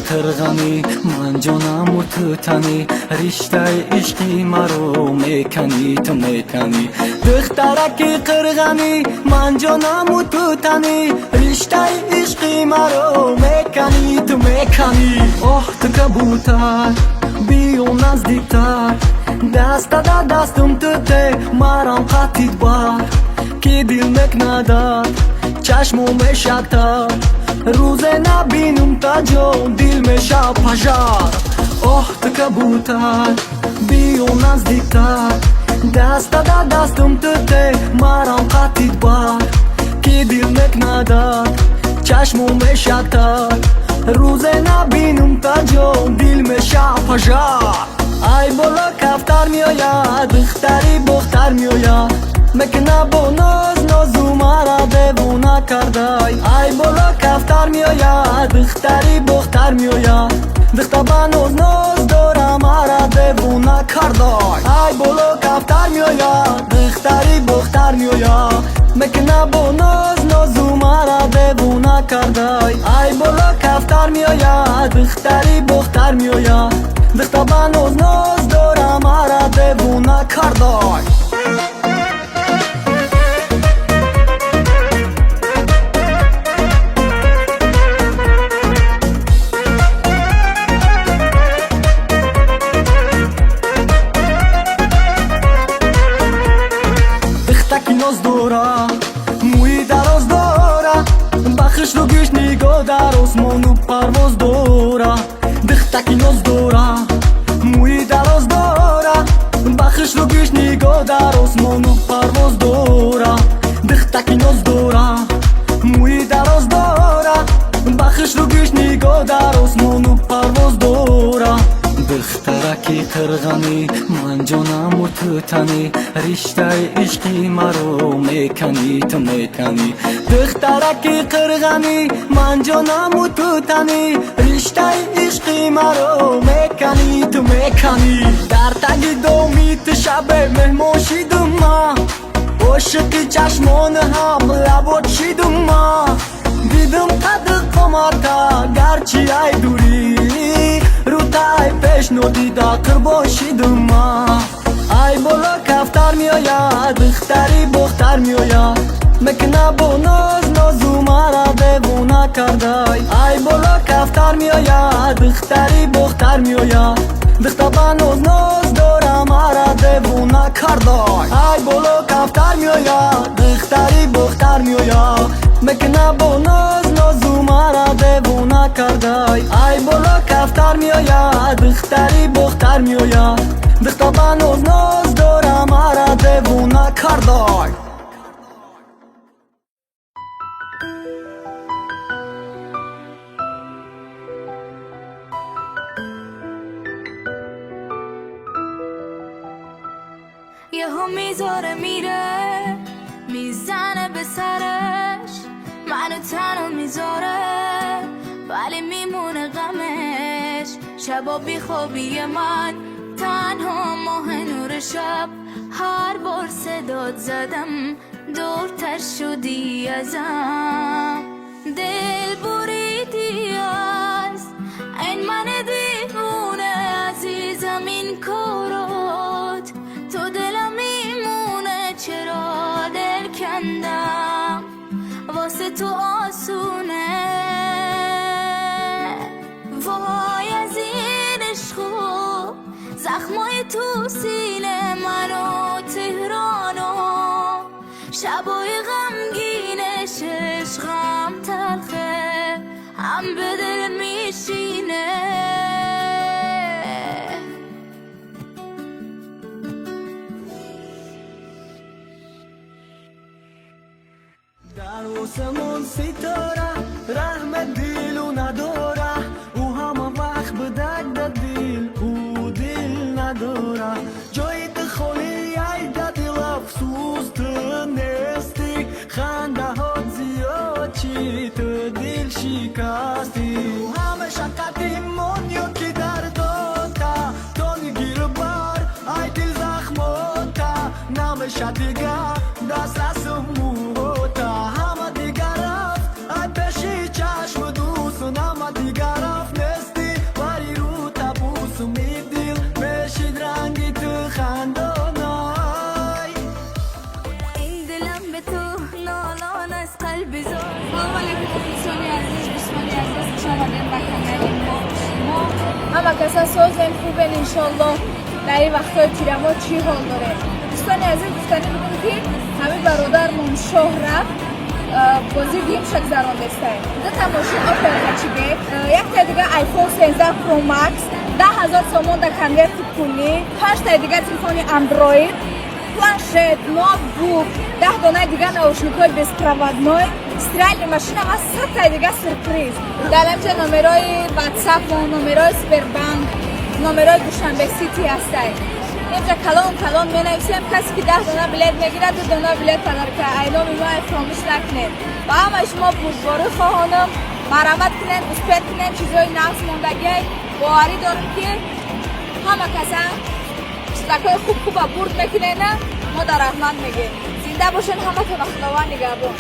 قرغنی من جانم و تو تنی رشته عشقی مرا میکنی تو میکنی دخترکی قرغنی من جانم و تو تنی رشته عشقی مرا میکنی تو میکنی آه تو کبوتر بیو نزدیکتر دست در دستم تو ته مرام قطید بر که دل مکندد چشمو میشتر روز نبینم تا جان دل میشه پژار آه تو کبوتر بیو نزدیکتر دست در دستم تو ته مرام قطید بر که دل مکندد چشمو میشتر روز نبینم تا جان دل میشه پژار ای بالا کفتر میآید دختری بختر میآید مکنه با ناز نازو مرا دیوانه کرده ای بالا کفتر میآید دختری بختر میآید دختر با ناز ناز داره مرا دیوانه کرده ای بالا کفتر میآید دختری بختر میآید مکنه با ناز نازو مرا دیوانه کرده ای بالا کفتر میآید دختری بختر میآید دختر با ناز ناز داره مرا دیوانه کرده ناز داره موی دراز داره بخش رو گوش نگاه در آسمان و پرواز داره دختکی ناز داره موی دراز داره بخش رو گوش نگاه در آسمان و پرواز داره دختکی ناز داره موی دراز داره بخش رو گوش نگاه در آسمان و پرواز داره دخترکی قرغنی من جانم و تو تنی رشته عشقی مرا میکنی تو میکنی دخترکی قرغنی من جانم و تو تنی رشته عشقی مرا میکنی تو میکنی در تگ دامیت شب مهمان شیدم من عاشق چشمان هم لبات شیدم من دیدم قد قمرتا گرچی ای دوری رو تای پیش ندیده قربان شیدم من ای بالا کفتر میآید دختری بختر میآید مکنه با ناز نازو مرا دیوانه کرده ای بالا کفتر میآید دختری بختر میآید دختر با ناز ناز داره مرا دیوانه کرده ای بالا کفتر میآید دختری بختر میآید مکنه با ناز نازو مرا دیوانه کرده ای بالا کفتر میآید دختری بختر میآید دختر با ناز ناز داره مرا دیوانه کرده یهو میذاره میره میزنه به سرش منو تنها میذاره ولی میمونه غمش شبا بی خوابی من تنها ماه نور شب هر بار صدات زدم دورتر شدی ازم دل بریدی از این من دیوونه عزیزم این کارات تو دلم میمونه چرا دل کندم واسه تو آسونه وای از این عشقو زخمای تو سینه منو تهرانو شبای غمگینش عشقم تلخه هم به دل میشینه در آسمون ستاره رحم دلو نداره او همه وقت به درد دل او دل نداره جای تو خالی ای دل افسوس تو نیستی خنده ها زیاد چی تو دل شکستی او همه شکتی مونیو که در داتا تو نگیر بار ای دل زخماتا نمیشه دیگه دست از موتا همه دیگر رفت ای پیشی چشم دوست همه دیگر رفت نیستی سلام علیکم دوستان عزیز، دوستان عزیز، خوش آمدین به کانال ما. همه کسا سوزن خوبن انشالله. در این وقتای تیره ما چی حال داره؟ دوستان عزیز گفتنی بودم که همه برادرمون شاه رفت بازی گیم شک زرانده است. ده تا ماشین آپل هچبک، یک تا دیگه آیفون 13 پرو مکس، 10,000 تومان در کنورت پولی، 5 تا دیگه تلفن اندروید، планшет, ноутбук, 10 дона дига наушникҳои беспроводной, стиральни машина ва 100 та дига сюрприз. Дар ҳамча номерои WhatsApp ва номерои Сбербанк, номерои Душанбе Сити ҳастанд. Инҷа калон менависем, касе ки 10 дона билет мегирад, 2 дона билет подарка. Айноми мо фромӯш накунед. Ва ҳамаи шумо бурдборӣ хоҳонам, марҳамат кунед, успеҳ кунед, чизои нақс мондагӣ боварӣ дорем ки ҳама каса چیزای خوب برد میکنه ما در رحمت میگیم زنده باشین همه تا خداوند نگهبان